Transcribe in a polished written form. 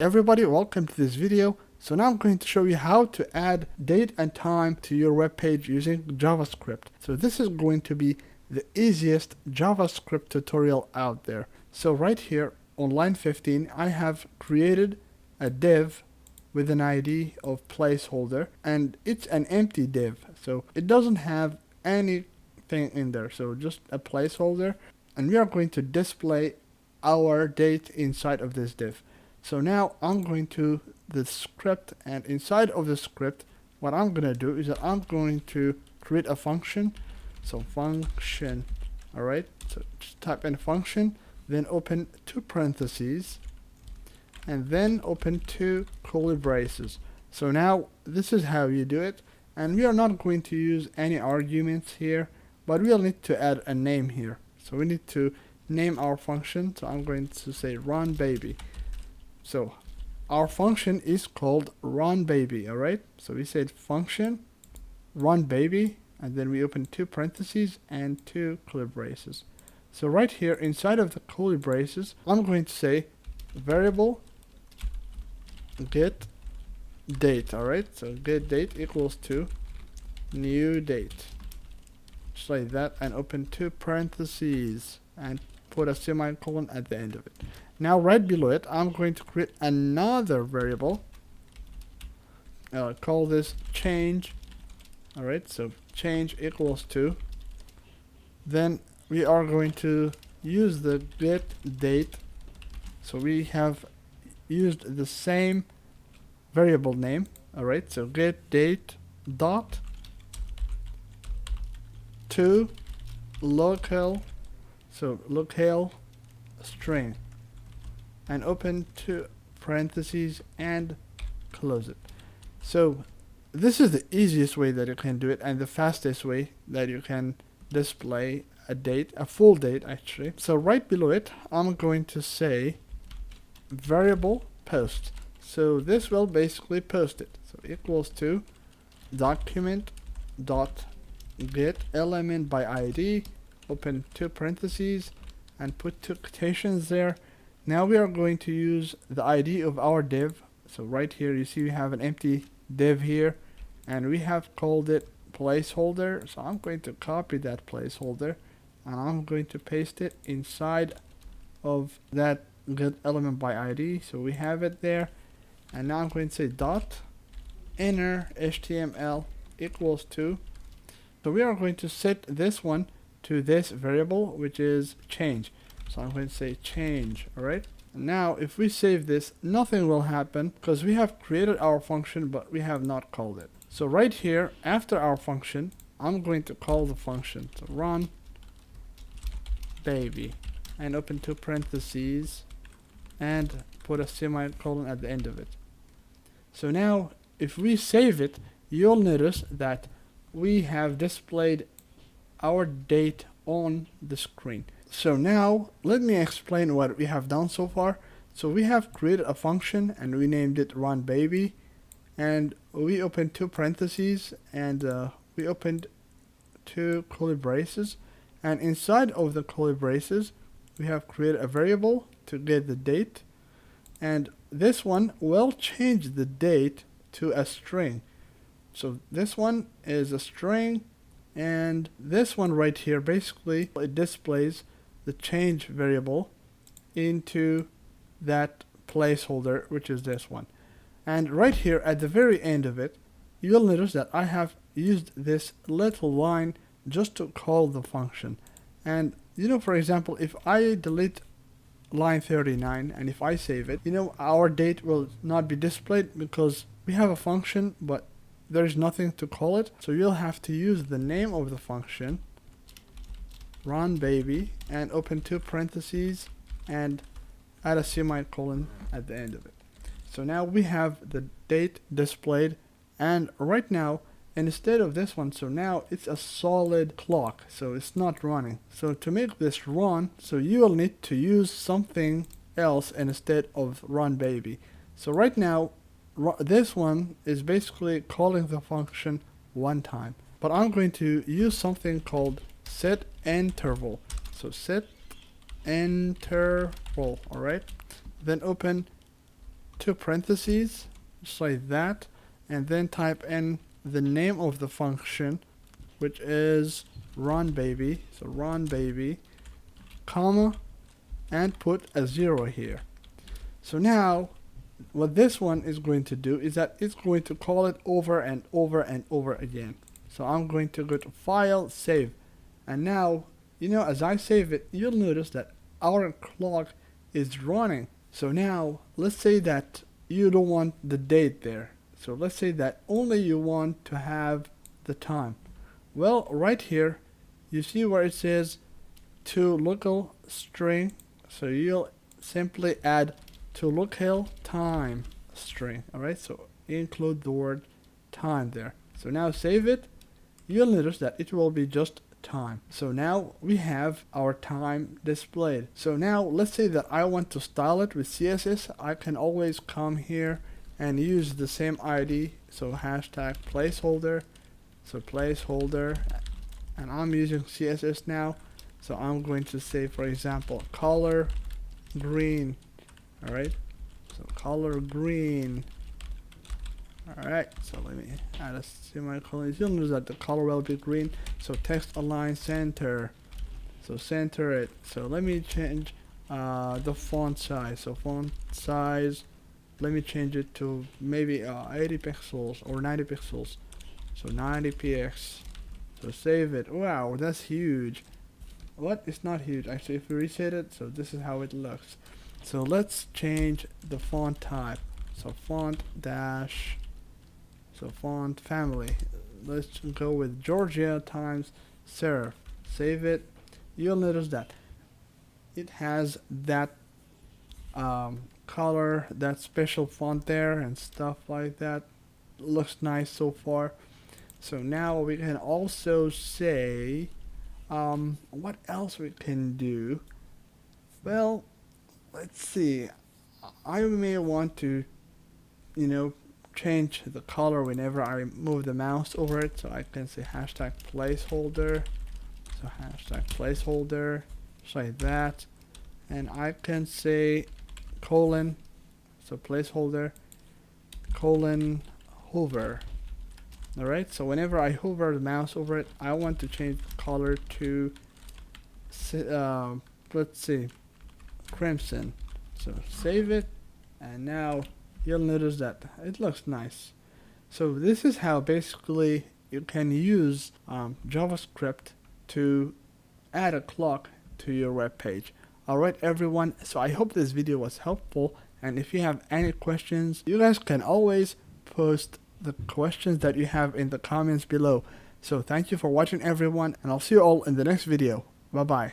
Everybody, welcome to this video. So now I'm going to show you how to add date and time to your web page using JavaScript. So this is going to be the easiest JavaScript tutorial out there. So right here on line 15, I have created a div with an ID of placeholder, and it's an empty div. So it doesn't have anything in there. So just a placeholder, and we are going to display our date inside of this div. So now I'm going to the script, and inside of the script what I'm gonna do is that I'm going to create a function. So function, alright, so just type in function, then open two parentheses, and then open two curly braces. So now this is how you do it, and we are not going to use any arguments here, but we'll need to add a name here. So we need to name our function. So I'm going to say run baby. So our function is called run baby, alright? So we said function run baby, and then we open two parentheses and two curly braces. So right here inside of the curly braces, I'm going to say variable get date, alright? So get date equals to new date, just like that, and open two parentheses and put a semicolon at the end of it. Now right below it, I'm going to create another variable. Call this change. Alright, so change equals to. Then we are going to use the get date. So we have used the same variable name. Alright, so get date dot to local. So locale string, and open two parentheses and close it. So this is the easiest way that you can do it, and the fastest way that you can display a date, a full date actually. So right below it, I'm going to say variable post. So this will basically post it. So equals to document dot get element by ID, open two parentheses and put two quotations there. Now we are going to use the ID of our div. So right here you see we have an empty div here, and we have called it placeholder. So I'm going to copy that placeholder and I'm going to paste it inside of that get element by ID. So we have it there, and now I'm going to say dot inner HTML equals to. So we are going to set this one to this variable, which is change. So I'm going to say change. Alright, now if we save this, nothing will happen because we have created our function but we have not called it. So right here after our function, I'm going to call the function. So run baby, and open two parentheses and put a semicolon at the end of it. So now if we save it, you'll notice that we have displayed our date on the screen. So now let me explain what we have done so far. So we have created a function and we named it run baby, and we opened two parentheses and we opened two curly braces, and inside of the curly braces we have created a variable to get the date, and this one will change the date to a string. So this one is a string, and this one right here basically it displays the change variable into that placeholder, which is this one. And right here at the very end of it, you'll notice that I have used this little line just to call the function. And you know, for example, if I delete line 39 and if I save it, you know, our date will not be displayed because we have a function but there is nothing to call it. So you'll have to use the name of the function run baby and open two parentheses and add a semicolon at the end of it. So now we have the date displayed, and right now instead of this one, so now it's a solid clock, so it's not running. So to make this run, so you will need to use something else instead of run baby. So right now this one is basically calling the function one time, but I'm going to use something called set interval. So set interval, alright, then open two parentheses, just like that, and then type in the name of the function, which is run baby. So run baby, comma, and put a 0 here. So now what this one is going to do is that it's going to call it over and over and over again. So I'm going to go to file, save, and now, you know, as I save it, you'll notice that our clock is running. So now let's say that you don't want the date there. So let's say that only you want to have the time. Well, right here you see where it says to local string, so you'll simply add to local time string. Alright, so include the word time there. So now save it. You'll notice that it will be just time. So now we have our time displayed. So now let's say that I want to style it with CSS. I can always come here and use the same ID. So hashtag placeholder. So placeholder, and I'm using CSS now. So I'm going to say, for example, color green. Alright, so color green. Alright, so let me add a semicolon. You'll notice that the color will be green. So text align center. So center it. So let me change the font size. So font size, let me change it to maybe 80 pixels or 90 pixels. So 90 px. So save it. Wow, that's huge. What? It's not huge. Actually, if we reset it, so this is how it looks. So let's change the font type. So font dash, so font family. Let's go with Georgia times serif. Save it. You'll notice that it has that color, that special font there and stuff like that. Looks nice so far. So now we can also say what else we can do. Well, let's see. I may want to, you know, change the color whenever I move the mouse over it. So I can say hashtag placeholder. So hashtag placeholder, just like that. And I can say colon, so placeholder, colon, hover. Alright, so whenever I hover the mouse over it, I want to change the color to, let's see, crimson. So save it, and now you'll notice that it looks nice. So this is how basically you can use JavaScript to add a clock to your web page. Alright everyone, so I hope this video was helpful, and if you have any questions, you guys can always post the questions that you have in the comments below. So thank you for watching everyone, and I'll see you all in the next video. Bye bye.